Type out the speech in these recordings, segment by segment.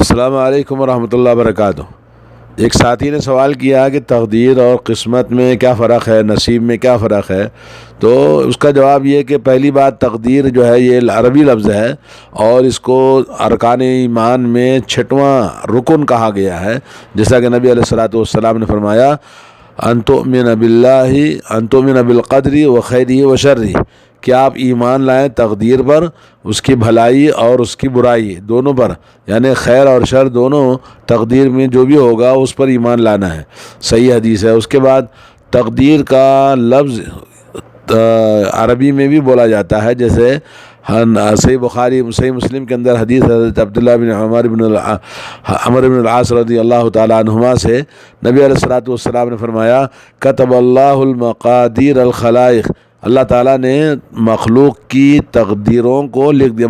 السلام علیکم ورحمۃ اللہ وبرکاتہ۔ ایک ساتھی نے سوال کیا کہ تقدیر اور قسمت میں کیا فرق ہے، نصیب میں کیا فرق ہے؟ تو اس کا جواب یہ کہ پہلی بات، تقدیر جو ہے یہ عربی لفظ ہے اور اس کو ارکان ایمان میں 6واں رکن کہا گیا ہے، جیسا کہ نبی علیہ الصلوۃ والسلام نے فرمایا ان تؤمن باللہ ان تؤمن بالقدر وخیرہ وشرہ، کہ آپ ایمان لائیں تقدیر پر، اس کی بھلائی اور اس کی برائی دونوں پر، یعنی خیر اور شر دونوں تقدیر میں جو بھی ہوگا اس پر ایمان لانا ہے۔ صحیح حدیث ہے۔ اس کے بعد تقدیر کا لفظ عربی میں بھی بولا جاتا ہے، جیسے صحیح بخاری صحیح مسلم کے اندر حدیث حضرت عبداللہ بن عمر بن العاص رضی اللہ تعالیٰ عنہما سے نبی علیہ الصلوۃ والسلام نے فرمایا کتب اللہ المقادیر الخلائق، اللہ تعالیٰ نے مخلوق کی تقدیروں کو لکھ دیا،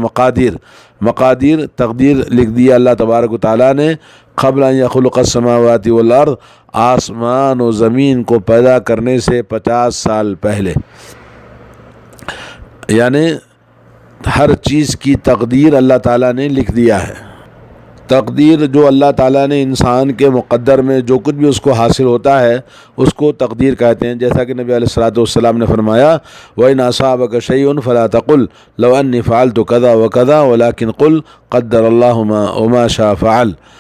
مقادیر تقدیر لکھ دیا اللہ تبارک و تعالیٰ نے، قبل ان یخلق السماوات والارض، آسمان و زمین کو پیدا کرنے سے 50 سال پہلے، یعنی ہر چیز کی تقدیر اللہ تعالیٰ نے لکھ دیا ہے۔ تقدیر جو اللہ تعالیٰ نے انسان کے مقدر میں جو کچھ بھی اس کو حاصل ہوتا ہے اس کو تقدیر کہتے ہیں، جیسا کہ نبی علیہ الصلوۃ والسلام نے فرمایا وَإِنْ أَصَابَكَ شَيْءٌ فَلَا تَقُلْ لَوْ أَنِّي فَعَلْتُ كَذَا وَكَذَا وَلَكِنْ قُلْ قَدَّرَ اللَّهُ وَمَا شَاءَ فَعَلَ،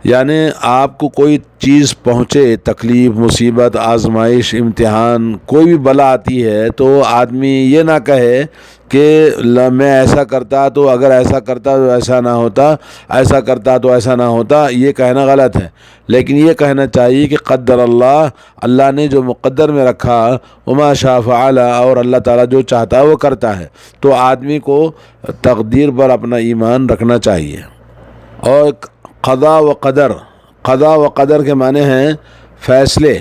یعنی آپ کو کوئی چیز پہنچے، تکلیف، مصیبت، آزمائش، امتحان، کوئی بھی بلا آتی ہے تو آدمی یہ نہ کہے کہ میں ایسا کرتا تو اگر ایسا کرتا تو ایسا نہ ہوتا، ایسا کرتا تو ایسا نہ ہوتا، یہ کہنا غلط ہے، لیکن یہ کہنا چاہیے کہ قدر اللہ، اللہ نے جو مقدر میں رکھا، وما شاء فعل، اور اللہ تعالیٰ جو چاہتا ہے وہ کرتا ہے۔ تو آدمی کو تقدیر پر اپنا ایمان رکھنا چاہیے۔ اور قضا و قدر کے معنی ہیں فیصلے،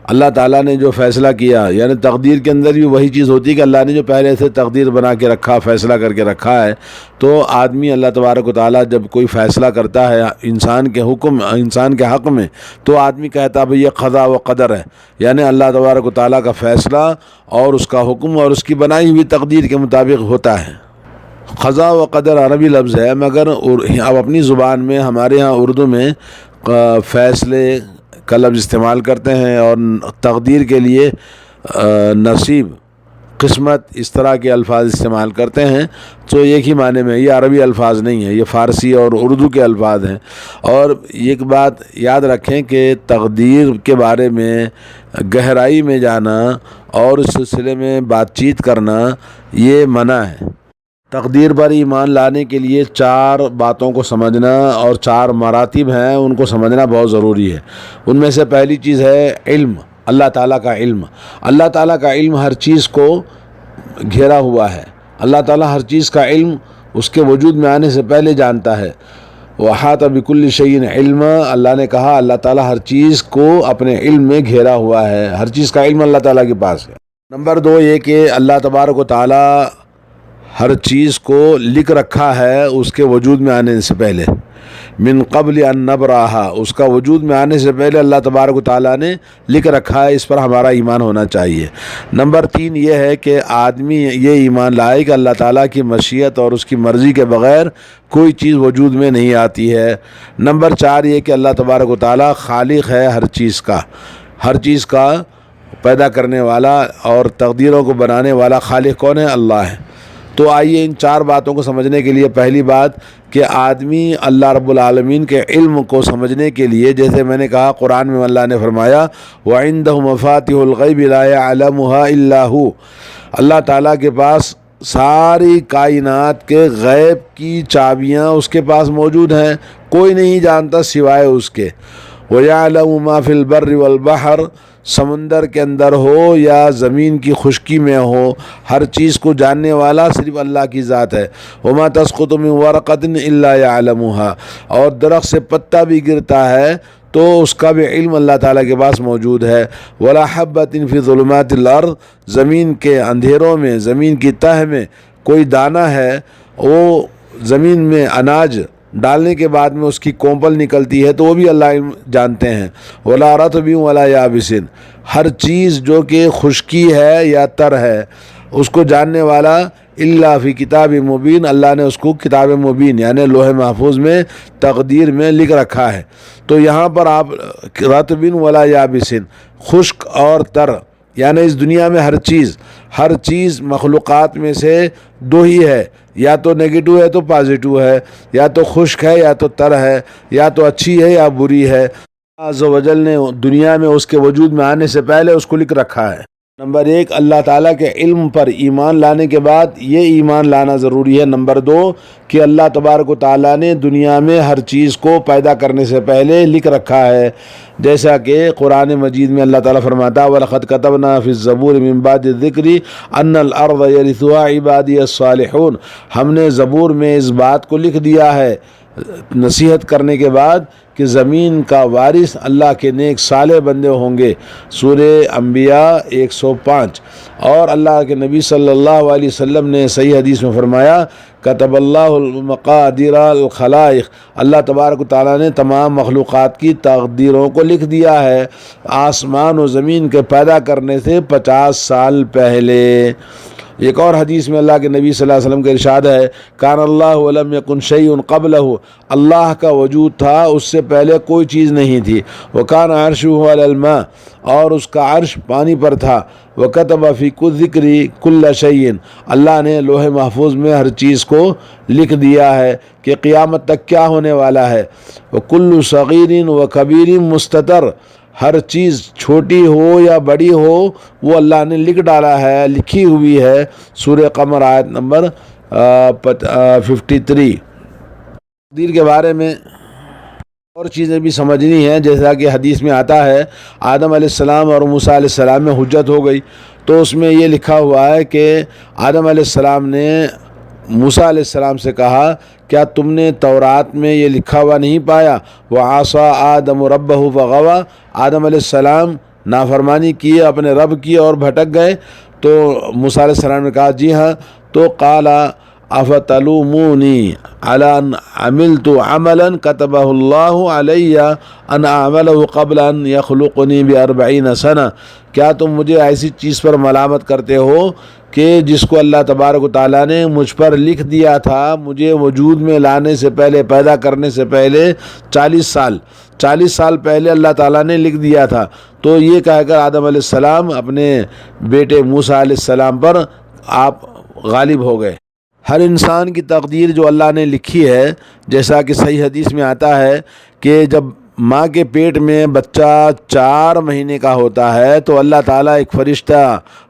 اللہ تعالیٰ نے جو فیصلہ کیا، یعنی تقدیر کے اندر بھی وہی چیز ہوتی ہے کہ اللہ نے جو پہلے سے تقدیر بنا کے رکھا، فیصلہ کر کے رکھا ہے، تو آدمی اللہ تبارک و تعالیٰ جب کوئی فیصلہ کرتا ہے انسان کے حق میں، تو آدمی کہتا بھئی یہ قضا و قدر ہے، یعنی اللہ تبارک و تعالیٰ کا فیصلہ اور اس کا حکم اور اس کی بنائی ہوئی تقدیر کے مطابق ہوتا ہے۔ قضا و قدر عربی لفظ ہے، مگر اب اپنی زبان میں ہمارے ہاں اردو میں فیصلے کا لفظ استعمال کرتے ہیں، اور تقدیر کے لیے نصیب، قسمت، اس طرح کے الفاظ استعمال کرتے ہیں، تو ایک ہی معنی میں، یہ عربی الفاظ نہیں ہیں، یہ فارسی اور اردو کے الفاظ ہیں۔ اور ایک بات یاد رکھیں کہ تقدیر کے بارے میں گہرائی میں جانا اور اس سلسلے میں بات چیت کرنا یہ منع ہے۔ تقدیر پر ایمان لانے کے لیے 4 باتوں کو سمجھنا اور 4 مراتب ہیں، ان کو سمجھنا بہت ضروری ہے۔ ان میں سے پہلی چیز ہے علم، اللہ تعالیٰ کا علم۔ اللہ تعالیٰ کا علم ہر چیز کو گھیرا ہوا ہے، اللہ تعالیٰ ہر چیز کا علم اس کے وجود میں آنے سے پہلے جانتا ہے۔ وَأَحَاطَ بِكُلِّ شَيْءٍ عِلْمًا، اللہ نے کہا اللہ تعالیٰ ہر چیز کو اپنے علم میں گھیرا ہوا ہے، ہر چیز کا علم اللہ تعالیٰ کے پاس ہے۔ نمبر 2 یہ کہ اللہ تبارک و تعالیٰ ہر چیز کو لکھ رکھا ہے اس کے وجود میں آنے سے پہلے، من قبل ان نبرہا، اس کا وجود میں آنے سے پہلے اللہ تبارک و تعالیٰ نے لکھ رکھا ہے، اس پر ہمارا ایمان ہونا چاہیے۔ نمبر 3 یہ ہے کہ آدمی یہ ایمان لائے کہ اللہ تعالیٰ کی مشیت اور اس کی مرضی کے بغیر کوئی چیز وجود میں نہیں آتی ہے۔ نمبر 4 یہ کہ اللہ تبارک و تعالیٰ خالق ہے ہر چیز کا پیدا کرنے والا اور تقدیروں کو بنانے والا خالق کون ہے؟ اللہ ہے۔ تو آئیے ان 4 باتوں کو سمجھنے کے لیے پہلی بات کہ آدمی اللہ رب العالمین کے علم کو سمجھنے کے لیے، جیسے میں نے کہا قرآن میں اللہ نے فرمایا وَعِندَهُ مَفَاتِحُ الْغَيْبِ لَا يَعْلَمُهَا إِلَّا هُوَ، اللہ تعالیٰ کے پاس ساری کائنات کے غیب کی چابیاں اس کے پاس موجود ہیں، کوئی نہیں جانتا سوائے اس کے۔ وَيَعْلَمُ مَا فِي الْبَرِّ وَالْبَحْرِ، سمندر کے اندر ہو یا زمین کی خشکی میں ہو، ہر چیز کو جاننے والا صرف اللہ کی ذات ہے۔ وَمَا تَسْقُطُ مِن وَرَقَةٍ إِلَّا يَعْلَمُهَا، اور درخت سے پتا بھی گرتا ہے تو اس کا بھی علم اللہ تعالیٰ کے پاس موجود ہے۔ وَلَا حَبَّةٍ فِي ظُلُمَاتِ الْأَرْضِ، زمین کے اندھیروں میں، زمین کی تہ میں کوئی دانہ ہے، وہ زمین میں اناج ڈالنے کے بعد میں اس کی کونپل نکلتی ہے تو وہ بھی اللہ جانتے ہیں۔ وَلَا رَطْبٍ وَلَا يَابِسٍ، ہر چیز جو کہ خشکی ہے یا تر ہے اس کو جاننے والا الا فی کتاب مبین، اللہ نے اس کو کتاب مبین یعنی لوح محفوظ میں تقدیر میں لکھ رکھا ہے۔ تو یہاں پر آپ رطب ولا یابس، خشک اور تر، یعنی اس دنیا میں ہر چیز مخلوقات میں سے دو ہی ہے، یا تو نگیٹو ہے تو پازیٹو ہے، یا تو خشک ہے یا تو تر ہے، یا تو اچھی ہے یا بری ہے۔ اللہ عز و جل نے دنیا میں اس کے وجود میں آنے سے پہلے اس کو لکھ رکھا ہے۔ نمبر 1، اللہ تعالیٰ کے علم پر ایمان لانے کے بعد یہ ایمان لانا ضروری ہے۔ نمبر 2، کہ اللہ تبارک و تعالیٰ نے دنیا میں ہر چیز کو پیدا کرنے سے پہلے لکھ رکھا ہے، جیسا کہ قرآن مجید میں اللہ تعالیٰ فرماتا ہے وَلَقَدْ كَتَبْنَا فِي الزَّبُورِ مِن بَعْدِ الذِّكْرِ أَنَّ الْأَرْضَ يَرِثُهَا عِبَادِيَ الصَّالِحُونَ، ہم نے زبور میں اس بات کو لکھ دیا ہے نصیحت کرنے کے بعد کہ زمین کا وارث اللہ کے نیک صالح بندے ہوں گے، سورہ انبیاء 105۔ اور اللہ کے نبی صلی اللہ علیہ وسلم نے صحیح حدیث میں فرمایا کتب اللہ المقادیر الخلائق، اللہ تبارک و تعالیٰ نے تمام مخلوقات کی تقدیروں کو لکھ دیا ہے آسمان و زمین کے پیدا کرنے سے 50 سال پہلے۔ ایک اور حدیث میں اللہ کے نبی صلی اللہ علیہ وسلم کا ارشاد ہے کان اللہ ولم یکن شیء قبلہ، اللہ کا وجود تھا اس سے پہلے کوئی چیز نہیں تھی، وکان عرشہ علی الماء، اور اس کا عرش پانی پر تھا، وکتب فی الذکر کل شیء، اللہ نے لوح محفوظ میں ہر چیز کو لکھ دیا ہے کہ قیامت تک کیا ہونے والا ہے، وکل صغیر و کبیر مستتر، ہر چیز چھوٹی ہو یا بڑی ہو وہ اللہ نے لکھ ڈالا ہے، لکھی ہوئی ہے، سورہ قمر آیت نمبر 53۔ تقدیر کے بارے میں اور چیزیں بھی سمجھنی ہیں، جیسا کہ حدیث میں آتا ہے آدم علیہ السلام اور موسیٰ علیہ السلام میں حجت ہو گئی، تو اس میں یہ لکھا ہوا ہے کہ آدم علیہ السلام نے موسیٰ علیہ السلام سے کہا کیا تم نے تورات میں یہ لکھا ہوا نہیں پایا وَعَصَىٰ آدَمُ رَبَّهُ فَغَوَىٰ، آدم علیہ السلام نافرمانی کی اپنے رب کی اور بھٹک گئے، تو موسیٰ علیہ السلام نے کہا جی ہاں، تو قَالَ أَفَتَلُومُونِي عَلَىٰ أَنْ عَمِلْتُ عَمَلًا كَتَبَهُ اللَّهُ عَلَيَّ أَنْ أَعْمَلَهُ قَبْلَ أَنْ يَخْلُقَنِي ب40 سنة، کیا تم مجھے ایسی چیز پر ملامت کرتے ہو کہ جس کو اللہ تبارک و تعالیٰ نے مجھ پر لکھ دیا تھا مجھے وجود میں لانے سے پہلے، پیدا کرنے سے پہلے 40 سال پہلے اللہ تعالیٰ نے لکھ دیا تھا۔ تو یہ کہہ کر آدم علیہ السلام اپنے بیٹے موسیٰ علیہ السلام پر آپ غالب ہو گئے۔ ہر انسان کی تقدیر جو اللہ نے لکھی ہے، جیسا کہ صحیح حدیث میں آتا ہے کہ جب ماں کے پیٹ میں بچہ 4 مہینے کا ہوتا ہے تو اللہ تعالیٰ ایک فرشتہ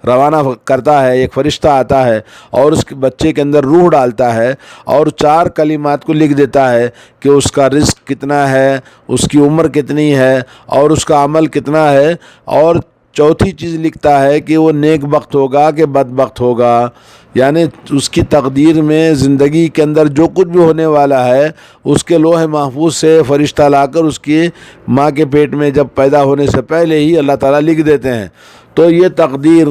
روانہ کرتا ہے، ایک فرشتہ آتا ہے اور اس کے بچے کے اندر روح ڈالتا ہے اور 4 کلمات کو لکھ دیتا ہے کہ اس کا رزق کتنا ہے، اس کی عمر کتنی ہے اور اس کا عمل کتنا ہے، اور چوتھی چیز لکھتا ہے کہ وہ نیک بخت ہوگا کہ بدبخت ہوگا، یعنی اس کی تقدیر میں زندگی کے اندر جو کچھ بھی ہونے والا ہے اس کے لوح محفوظ سے فرشتہ لا کر اس کی ماں کے پیٹ میں جب پیدا ہونے سے پہلے ہی اللہ تعالیٰ لکھ دیتے ہیں۔ تو یہ تقدیر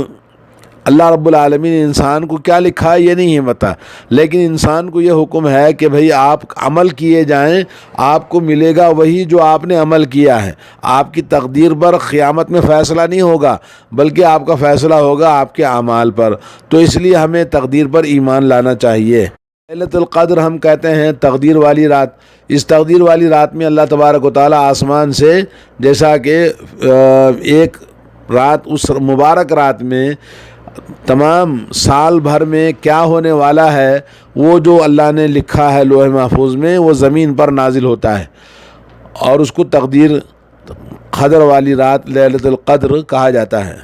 اللہ رب العالمین نے انسان کو کیا لکھا ہے یہ نہیں ہے پتہ، لیکن انسان کو یہ حکم ہے کہ بھئی آپ عمل کیے جائیں، آپ کو ملے گا وہی جو آپ نے عمل کیا ہے۔ آپ کی تقدیر پر قیامت میں فیصلہ نہیں ہوگا بلکہ آپ کا فیصلہ ہوگا آپ کے اعمال پر، تو اس لیے ہمیں تقدیر پر ایمان لانا چاہیے۔ لیلۃ القدر ہم کہتے ہیں تقدیر والی رات، اس تقدیر والی رات میں اللہ تبارک و تعالیٰ آسمان سے، جیسا کہ ایک رات، اس مبارک رات میں تمام سال بھر میں کیا ہونے والا ہے وہ جو اللہ نے لکھا ہے لوح محفوظ میں وہ زمین پر نازل ہوتا ہے، اور اس کو تقدیر قدر والی رات لیلۃ القدر کہا جاتا ہے۔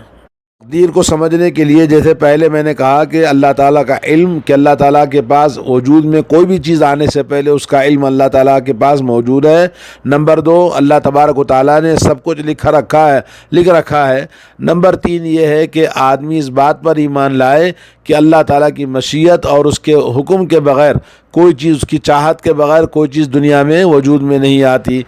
تقدیر کو سمجھنے کے لیے جیسے پہلے میں نے کہا کہ اللہ تعالیٰ کا علم، کہ اللہ تعالیٰ کے پاس وجود میں کوئی بھی چیز آنے سے پہلے اس کا علم اللہ تعالیٰ کے پاس موجود ہے۔ نمبر 2، اللہ تبارک و تعالیٰ نے سب کچھ لکھ رکھا ہے۔ نمبر 3 یہ ہے کہ آدمی اس بات پر ایمان لائے کہ اللہ تعالیٰ کی مشیت اور اس کے حکم کے بغیر کوئی چیز، اس کی چاہت کے بغیر کوئی چیز دنیا میں وجود میں نہیں آتی۔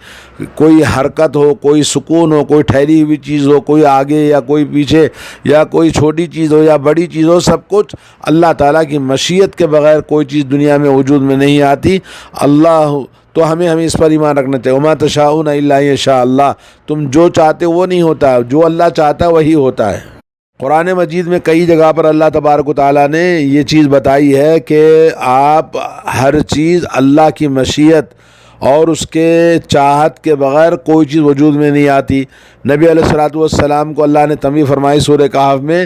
کوئی حرکت ہو، کوئی سکون ہو، کوئی ٹھہری ہوئی چیز ہو، کوئی آگے یا کوئی پیچھے، یا کوئی چھوٹی چیز ہو یا بڑی چیز ہو، سب کچھ اللہ تعالیٰ کی مشیت کے بغیر کوئی چیز دنیا میں وجود میں نہیں آتی۔ تو ہمیں اس پر ایمان رکھنا چاہیے۔ وما تشاءون الا ان یشاء اللہ، تم جو چاہتے وہ نہیں ہوتا، جو اللہ چاہتا ہے وہی ہوتا ہے۔ قرآن مجید میں کئی جگہ پر اللہ تبارک و تعالیٰ نے یہ چیز بتائی ہے کہ آپ ہر چیز اللہ کی مشیت اور اس کے چاہت کے بغیر کوئی چیز وجود میں نہیں آتی۔ نبی علیہ الصلوۃ والسلام کو اللہ نے تنبیہ فرمائی سورہ کہف میں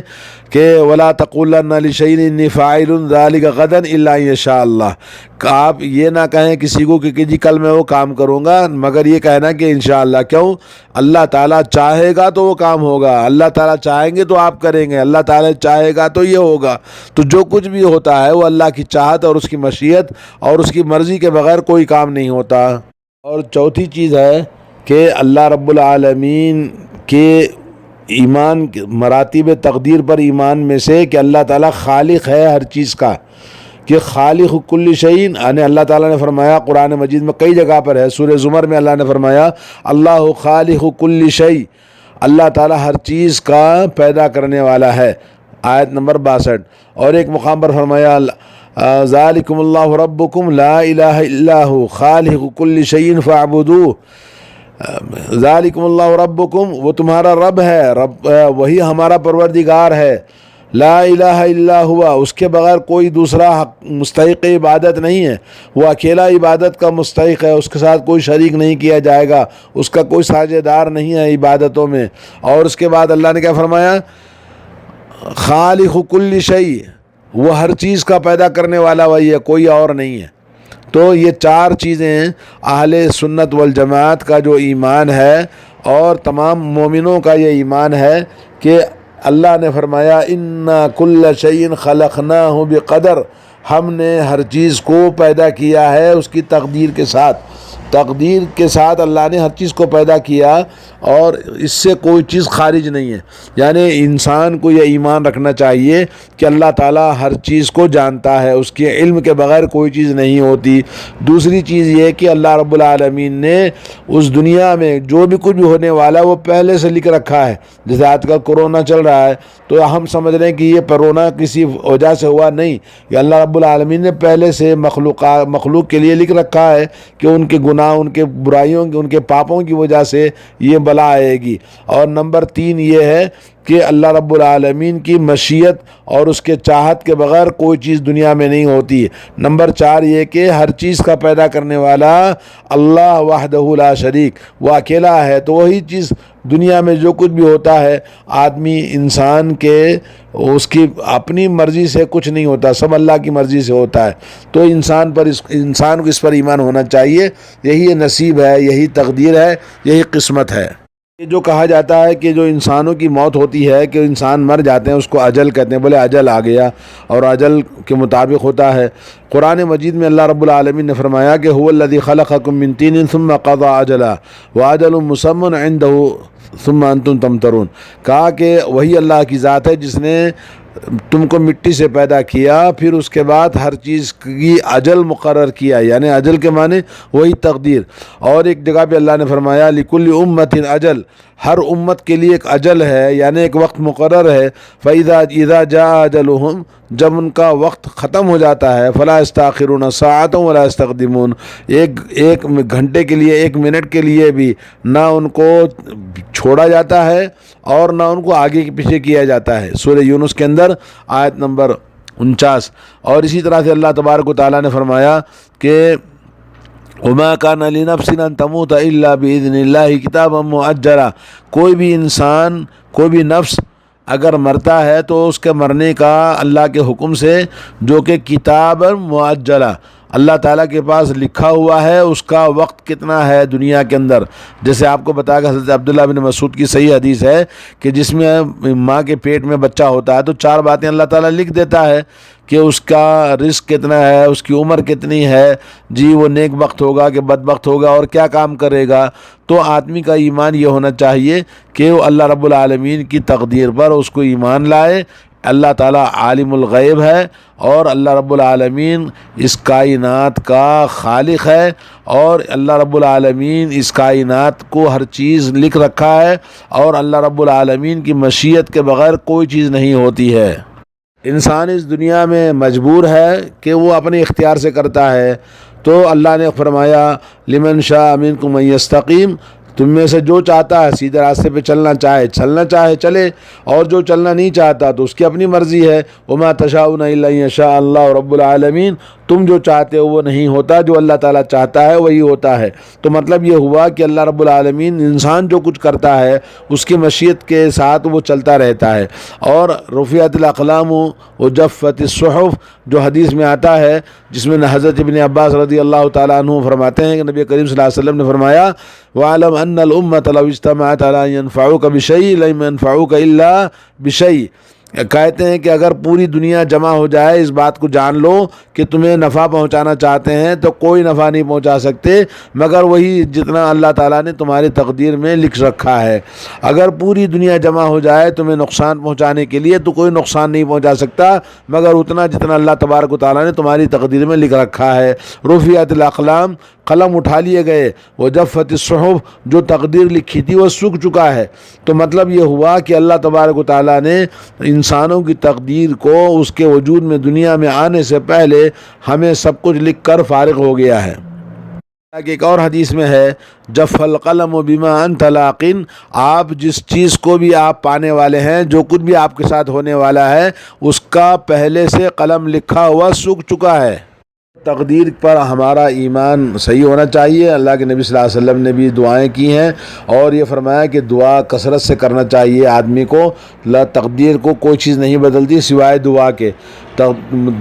کہ وَلَا تَقُولَنَّ لِشَيْءٍ إِنِّي فَاعِلٌ ذَلِكَ غَدًا إِلَّا إِن يَشَاءَ اللَّهُ، کہ آپ یہ نہ کہیں کسی کو کہ جی کل میں وہ کام کروں گا، مگر یہ کہنا کہ انشاءاللہ۔ کیوں؟ اللہ تعالیٰ چاہے گا تو وہ کام ہوگا، اللہ تعالیٰ چاہیں گے تو آپ کریں گے، اللہ تعالیٰ چاہے گا تو یہ ہوگا۔ تو جو کچھ بھی ہوتا ہے وہ اللہ کی چاہت اور اس کی مشیت اور اس کی مرضی کے بغیر کوئی کام نہیں ہوتا۔ اور چوتھی چیز ہے کہ اللہ رب العالمین کے ایمان مراتب تقدیر پر ایمان میں سے کہ اللہ تعالیٰ خالق ہے ہر چیز کا، کہ خالق کل شیء، یعنی اللہ تعالیٰ نے فرمایا قرآن مجید میں کئی جگہ پر ہے، سورہ زمر میں اللہ نے فرمایا اللہ خالق کل شیء، اللہ تعالیٰ ہر چیز کا پیدا کرنے والا ہے، آیت نمبر 62۔ اور ایک مقام پر فرمایا ذالکم اللہ ربکم لا الہ الا ہو خالق کل شیء فاعبدوہ، ذالکم اللہ ربکم، وہ تمہارا رب ہے، رب وہی ہمارا پروردگار ہے، لا الہ الا ہوا، اس کے بغیر کوئی دوسرا مستحق عبادت نہیں ہے، وہ اکیلا عبادت کا مستحق ہے، اس کے ساتھ کوئی شریک نہیں کیا جائے گا، اس کا کوئی ساجھیدار نہیں ہے عبادتوں میں۔ اور اس کے بعد اللہ نے کیا فرمایا؟ خالق کل شیء، وہ ہر چیز کا پیدا کرنے والا وہی ہے، کوئی اور نہیں ہے۔ تو یہ چار چیزیں اہل سنت والجماعت کا جو ایمان ہے اور تمام مومنوں کا یہ ایمان ہے کہ اللہ نے فرمایا اِنَّا كُلَّ شَيْءٍ خَلَقْنَاهُ بِقَدَرٍ، ہم نے ہر چیز کو پیدا کیا ہے اس کی تقدیر کے ساتھ، تقدیر کے ساتھ اللہ نے ہر چیز کو پیدا کیا اور اس سے کوئی چیز خارج نہیں ہے۔ یعنی انسان کو یہ ایمان رکھنا چاہیے کہ اللہ تعالیٰ ہر چیز کو جانتا ہے، اس کے علم کے بغیر کوئی چیز نہیں ہوتی۔ دوسری چیز یہ کہ اللہ رب العالمین نے اس دنیا میں جو بھی کچھ بھی ہونے والا ہے وہ پہلے سے لکھ رکھا ہے۔ جیسے آج کل کورونا چل رہا ہے تو ہم سمجھ رہے ہیں کہ یہ کورونا کسی وجہ سے ہوا، نہیں، یہ اللہ رب العالمین نے پہلے سے مخلوق کے لیے لکھ رکھا ہے کہ ان کے گناہ، ان کے برائیوں کی، ان کے پاپوں کی وجہ سے یہ بلا آئے گی۔ اور نمبر 3 یہ ہے کہ اللہ رب العالمین کی مشیت اور اس کے چاہت کے بغیر کوئی چیز دنیا میں نہیں ہوتی۔ نمبر 4 یہ کہ ہر چیز کا پیدا کرنے والا اللہ وحدہ لا شریک، وہ اکیلا ہے، تو وہی چیز دنیا میں جو کچھ بھی ہوتا ہے آدمی انسان کے اس کی اپنی مرضی سے کچھ نہیں ہوتا، سب اللہ کی مرضی سے ہوتا ہے۔ تو انسان کو اس پر ایمان ہونا چاہیے، یہی نصیب ہے، یہی تقدیر ہے، یہی قسمت ہے۔ یہ جو کہا جاتا ہے کہ جو انسانوں کی موت ہوتی ہے کہ انسان مر جاتے ہیں اس کو اجل کہتے ہیں، بولے اجل آ گیا اور اجل کے مطابق ہوتا ہے۔ قرآن مجید میں اللہ رب العالمین نے فرمایا کہ هو الذی خلقکم من طین ثم قضى اجلا واجل مسمى عنده ثم انتم تمترون، کہا کہ وہی اللہ کی ذات ہے جس نے تم کو مٹی سے پیدا کیا، پھر اس کے بعد ہر چیز کی اجل مقرر کیا، یعنی اجل کے معنی وہی تقدیر۔ اور ایک جگہ پہ اللہ نے فرمایا لِكُلِّ أُمَّةٍ اجل، ہر امت کے لیے ایک اجل ہے، یعنی ایک وقت مقرر ہے۔ فَإِذَا جَاءَ أَجَلُهُمْ، جب ان کا وقت ختم ہو جاتا ہے، فَلَا يَسْتَأْخِرُونَ سَاعَةً وَلَا يَسْتَقْدِمُونَ، ایک گھنٹے کے لیے، ایک منٹ کے لیے بھی نہ ان کو چھوڑا جاتا ہے اور نہ ان کو آگے پیچھے کیا جاتا ہے۔ سورہ یونس کے اندر آیت نمبر 49۔ اور اسی طرح سے اللہ تبارک و تعالیٰ نے فرمایا کہ وَمَا كَانَ لِنَفْسٍ أَن تَمُوتَ إِلَّا بِإِذْنِ اللَّهِ كِتَابًا مُؤَجَّلًا، کوئی بھی انسان، کوئی بھی نفس اگر مرتا ہے تو اس کے مرنے کا اللہ کے حکم سے، جو کہ کتاب معجلہ، اللہ تعالیٰ کے پاس لکھا ہوا ہے، اس کا وقت کتنا ہے دنیا کے اندر۔ جیسے آپ کو بتایا کہ حضرت عبداللہ بن مسعود کی صحیح حدیث ہے کہ جس میں ماں کے پیٹ میں بچہ ہوتا ہے تو 4 باتیں اللہ تعالیٰ لکھ دیتا ہے کہ اس کا رزق کتنا ہے، اس کی عمر کتنی ہے، جی وہ نیک بخت ہوگا کہ بد بخت ہوگا اور کیا کام کرے گا۔ تو آدمی کا ایمان یہ ہونا چاہیے کہ وہ اللہ رب العالمین کی تقدیر پر اس کو ایمان لائے۔ اللہ تعالیٰ عالم الغیب ہے اور اللہ رب العالمین اس کائنات کا خالق ہے، اور اللہ رب العالمین اس کائنات کو ہر چیز لکھ رکھا ہے، اور اللہ رب العالمین کی مشیت کے بغیر کوئی چیز نہیں ہوتی ہے۔ انسان اس دنیا میں مجبور ہے کہ وہ اپنے اختیار سے کرتا ہے، تو اللہ نے فرمایا لمن شاء منکم ان یستقیم، تم میں سے جو چاہتا ہے سیدھے راستے پہ چلنا چاہے چلے، اور جو چلنا نہیں چاہتا تو اس کی اپنی مرضی ہے۔ وما تشاؤون الا ان یشاء اللہ رب العالمین، تم جو چاہتے ہو وہ نہیں ہوتا، جو اللہ تعالیٰ چاہتا ہے وہی ہوتا ہے۔ تو مطلب یہ ہوا کہ اللہ رب العالمین انسان جو کچھ کرتا ہے اس کی مشیت کے ساتھ وہ چلتا رہتا ہے۔ اور رفعت الاقلام وجفت الصحف جو حدیث میں آتا ہے، جس میں حضرت ابن عباس رضی اللہ تعالیٰ عنہ فرماتے ہیں کہ نبی کریم صلی اللہ علیہ وسلم نے فرمایا وَعَلَمْ أَنَّ الْأُمَّةَ لَوْ اجْتَمَعَتْ عَلَىٰ أَن يَنفَعُوكَ بِشَيْءٍ لَمْ يَنفَعُوكَ إِلَّا بِشَيْءٍ۔ کہتے ہیں کہ اگر پوری دنیا جمع ہو جائے، اس بات کو جان لو کہ تمہیں نفع پہنچانا چاہتے ہیں تو کوئی نفع نہیں پہنچا سکتے مگر وہی جتنا اللہ تعالیٰ نے تمہاری تقدیر میں لکھ رکھا ہے۔ اگر پوری دنیا جمع ہو جائے تمہیں نقصان پہنچانے کے لیے تو کوئی نقصان نہیں پہنچا سکتا مگر اتنا جتنا اللہ تبارک و تعالیٰ نے تمہاری تقدیر میں لکھ رکھا ہے۔ رفعت الاقلام، قلم اٹھا لیے گئے، وجفت الصحف، جو تقدیر لکھی تھی وہ سوکھ چکا ہے۔ تو مطلب یہ ہوا کہ اللہ تبارک و تعالیٰ نے انسانوں کی تقدیر کو اس کے وجود میں دنیا میں آنے سے پہلے ہمیں سب کچھ لکھ کر فارغ ہو گیا ہے۔ ایک اور حدیث میں ہے جف القلم بما انت لاقٍ، آپ جس چیز کو بھی آپ پانے والے ہیں، جو کچھ بھی آپ کے ساتھ ہونے والا ہے، اس کا پہلے سے قلم لکھا ہوا سوکھ چکا ہے۔ تقدیر پر ہمارا ایمان صحیح ہونا چاہیے۔ اللہ کے نبی صلی اللہ علیہ وسلم نے بھی دعائیں کی ہیں اور یہ فرمایا کہ دعا کثرت سے کرنا چاہیے آدمی کو۔ تقدیر کو کوئی چیز نہیں بدلتی سوائے دعا کے،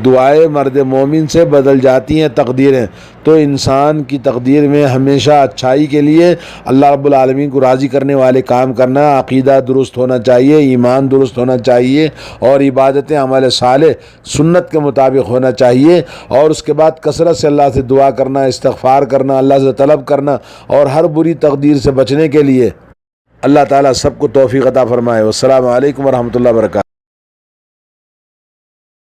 دعائیں مرد مومن سے بدل جاتی ہیں تقدیریں۔ تو انسان کی تقدیر میں ہمیشہ اچھائی کے لیے اللہ رب العالمین کو راضی کرنے والے کام کرنا، عقیدہ درست ہونا چاہیے، ایمان درست ہونا چاہیے، اور عبادتیں عمل صالح سنت کے مطابق ہونا چاہیے۔ اور اس کے بعد کثرت سے اللہ سے دعا کرنا، استغفار کرنا، اللہ سے طلب کرنا، اور ہر بری تقدیر سے بچنے کے لیے اللہ تعالیٰ سب کو توفیق عطا فرمائے۔ والسلام علیکم ورحمۃ اللہ وبرکاتہ۔